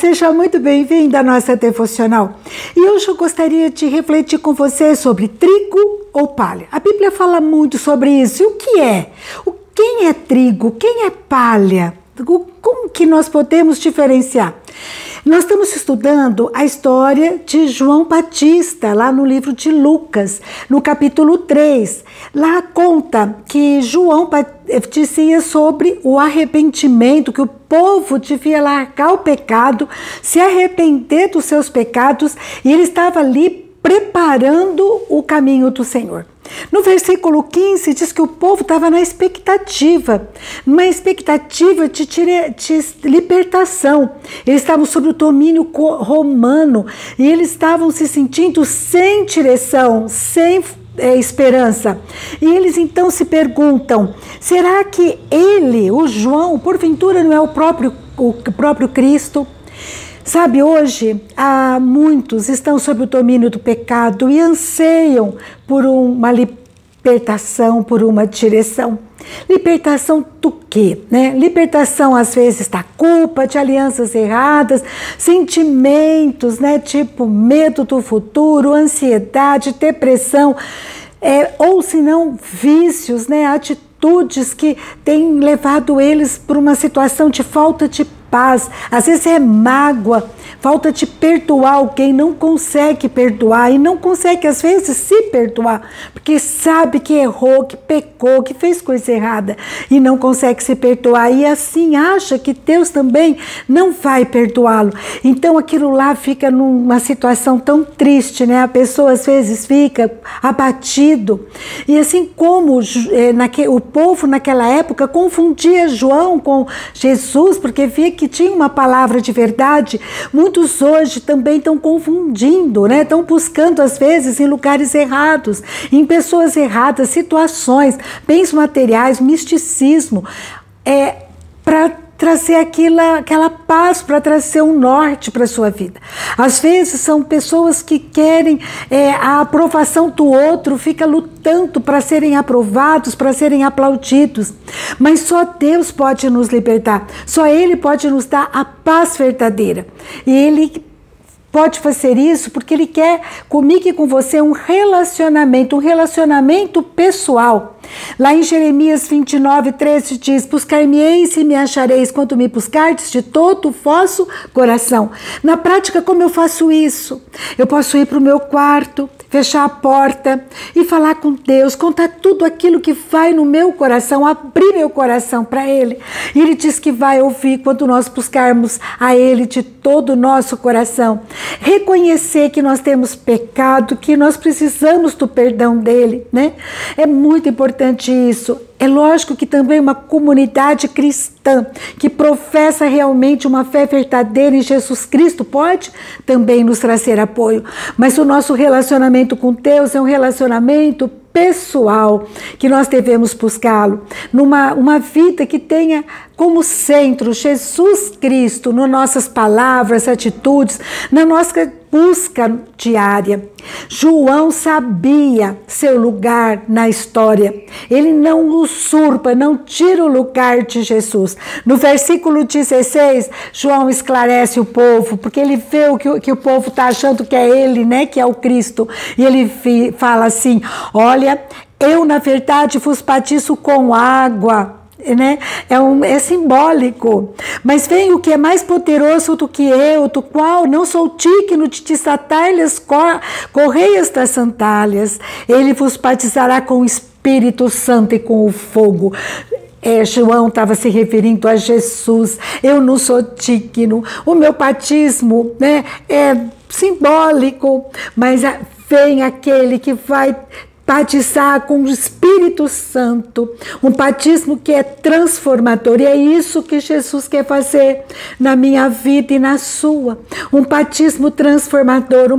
Seja muito bem-vinda à nossa devocional. E hoje eu gostaria de refletir com você sobre trigo ou palha. A Bíblia fala muito sobre isso. E o que é? Quem é trigo? Quem é palha? Como que nós podemos diferenciar? Nós estamos estudando a história de João Batista, lá no livro de Lucas, no capítulo 3. Lá conta que João dizia sobre o arrependimento, que o povo devia largar o pecado, se arrepender dos seus pecados, e ele estava ali preparando o caminho do Senhor. No versículo 15 diz que o povo estava na expectativa, numa expectativa de libertação. Eles estavam sob o domínio romano e eles estavam se sentindo sem direção, sem esperança. E eles então se perguntam: será que ele, o João, porventura não é o próprio Cristo? Sabe, hoje muitos estão sob o domínio do pecado e anseiam por uma libertação, por uma direção. Libertação do quê? Libertação às vezes da culpa, de alianças erradas, sentimentos, tipo medo do futuro, ansiedade, depressão, ou se não vícios, atitudes que têm levado eles para uma situação de falta de paz. Às vezes é mágoa, falta de perdoar alguém, não consegue perdoar e não consegue às vezes se perdoar, porque sabe que errou, que pecou, que fez coisa errada e não consegue se perdoar e assim acha que Deus também não vai perdoá-lo. Então aquilo lá fica numa situação tão triste, A pessoa às vezes fica abatido e assim como o povo naquela época confundia João com Jesus, porque via que tinha uma palavra de verdade, muitos hoje também estão confundindo, Estão buscando às vezes em lugares errados, em pessoas erradas, situações, bens materiais, misticismo, para trazer aquela paz, para trazer um norte para a sua vida. Às vezes são pessoas que querem a aprovação do outro, fica lutando para serem aprovados, para serem aplaudidos. Mas só Deus pode nos libertar, só Ele pode nos dar a paz verdadeira. E Ele pode fazer isso porque Ele quer comigo e com você um relacionamento pessoal. Lá em Jeremias 29:13 diz: buscar-me-eis e me achareis quando me buscardes de todo o vosso coração. Na prática, como eu faço isso? Eu posso ir para o meu quarto, fechar a porta e falar com Deus, contar tudo aquilo que vai no meu coração, abrir meu coração para Ele. E Ele diz que vai ouvir quando nós buscarmos a Ele de todo o nosso coração. Reconhecer que nós temos pecado, que nós precisamos do perdão dEle, É muito importante isso. É lógico que também uma comunidade cristã que professa realmente uma fé verdadeira em Jesus Cristo pode também nos trazer apoio. Mas o nosso relacionamento com Deus é um relacionamento pessoal, que nós devemos buscá-lo, uma vida que tenha como centro Jesus Cristo, nas nossas palavras, atitudes, na nossa busca diária. João sabia seu lugar na história. Ele não usurpa, não tira o lugar de Jesus. No versículo 16, João esclarece o povo, porque ele vê o que o povo está achando que é ele, que é o Cristo. E ele fala assim: olha, eu na verdade vos batizo com água. É simbólico, mas vem o que é mais poderoso do que eu, do qual não sou digno de desatar-lhe as correias das sandálias. Ele vos batizará com o Espírito Santo e com o fogo. João estava se referindo a Jesus. Eu não sou digno, o meu batismo é simbólico, mas vem aquele que vai batizar com o Espírito Santo, um batismo que é transformador, e é isso que Jesus quer fazer na minha vida e na sua, um batismo transformador,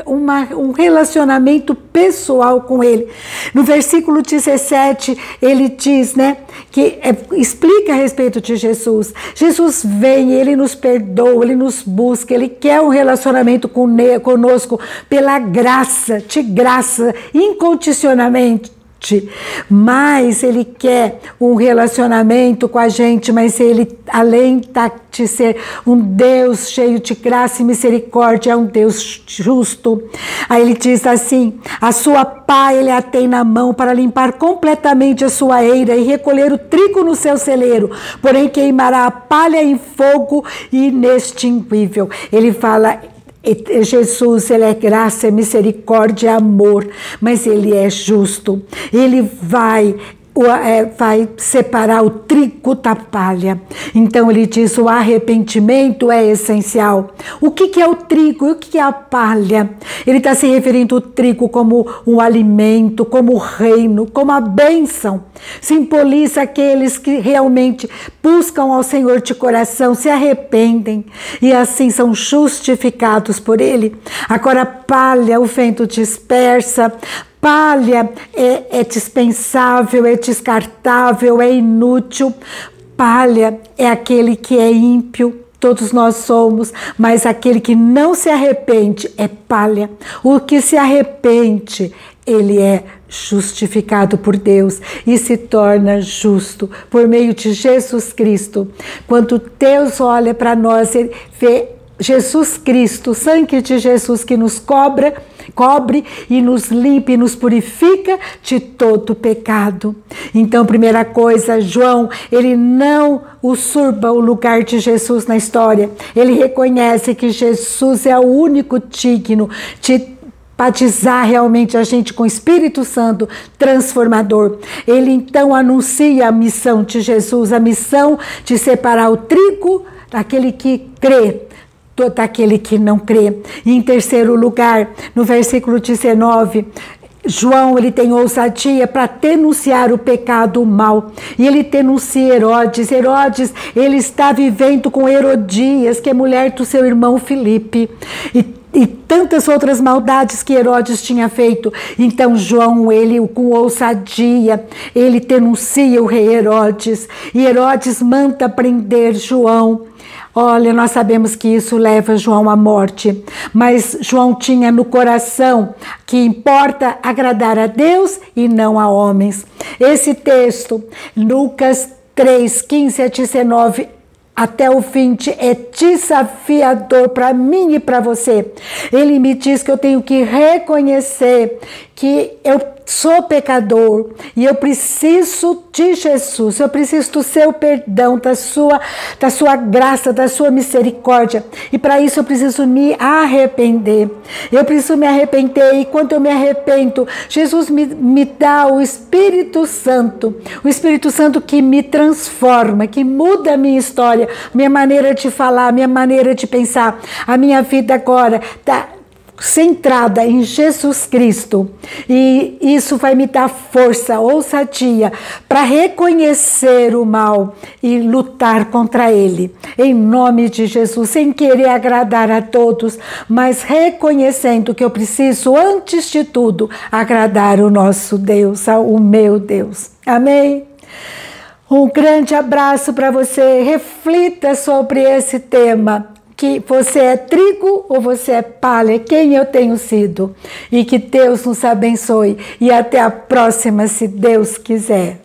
um relacionamento pessoal com Ele. No versículo 17, ele diz, que explica a respeito de Jesus. Jesus vem, Ele nos perdoa, Ele nos busca, Ele quer um relacionamento conosco pela graça, de graça, incondicionalmente, mas Ele quer um relacionamento com a gente, mas Ele, além de ser um Deus cheio de graça e misericórdia, é um Deus justo. Aí Ele diz assim: a sua pá Ele a tem na mão para limpar completamente a sua eira e recolher o trigo no seu celeiro, porém queimará a palha em fogo inextinguível. Ele fala, Jesus, Ele é graça, é misericórdia, é amor, mas Ele é justo. Ele vai separar o trigo da palha. Então Ele diz: o arrependimento é essencial. O que é o trigo e o que é a palha? Ele está se referindo ao trigo como um alimento, como o reino, como a bênção. Simboliza aqueles que realmente buscam ao Senhor de coração, se arrependem e assim são justificados por Ele. Agora, palha, o vento dispersa. Palha é dispensável, é descartável, é inútil. Palha é aquele que é ímpio, todos nós somos, mas aquele que não se arrepende é palha. O que se arrepende, ele é justificado por Deus e se torna justo por meio de Jesus Cristo. Quando Deus olha para nós, Ele vê Jesus Cristo, o sangue de Jesus que nos cobre e nos limpa e nos purifica de todo pecado. Então, primeira coisa, João, ele não usurpa o lugar de Jesus na história. Ele reconhece que Jesus é o único digno de batizar realmente a gente com o Espírito Santo transformador. Ele então anuncia a missão de Jesus, a missão de separar o trigo daquele que crê, todo aquele que não crê. E em terceiro lugar, no versículo 19, João, ele tem ousadia para denunciar o pecado, o mal. E ele denuncia Herodes. Herodes, ele está vivendo com Herodias, que é mulher do seu irmão Filipe. E tantas outras maldades que Herodes tinha feito. Então João, ele com ousadia, ele denuncia o rei Herodes. E Herodes manda prender João. Olha, nós sabemos que isso leva João à morte, mas João tinha no coração que importa agradar a Deus e não a homens. Esse texto, Lucas 3, 15 a 19, até o 20, é desafiador para mim e para você. Ele me diz que eu tenho que reconhecer que eu sou pecador e eu preciso de Jesus, eu preciso do seu perdão, da sua graça, da sua misericórdia, e para isso eu preciso me arrepender. Eu preciso me arrepender, e quando eu me arrependo, Jesus me dá o Espírito Santo que me transforma, que muda a minha história, minha maneira de falar, minha maneira de pensar. A minha vida agora está centrada em Jesus Cristo, e isso vai me dar força, ousadia para reconhecer o mal e lutar contra ele, em nome de Jesus, sem querer agradar a todos, mas reconhecendo que eu preciso, antes de tudo, agradar o nosso Deus, o meu Deus. Amém? Um grande abraço para você. Reflita sobre esse tema. Que você é trigo ou você é palha, quem eu tenho sido. E que Deus nos abençoe. E até a próxima, se Deus quiser.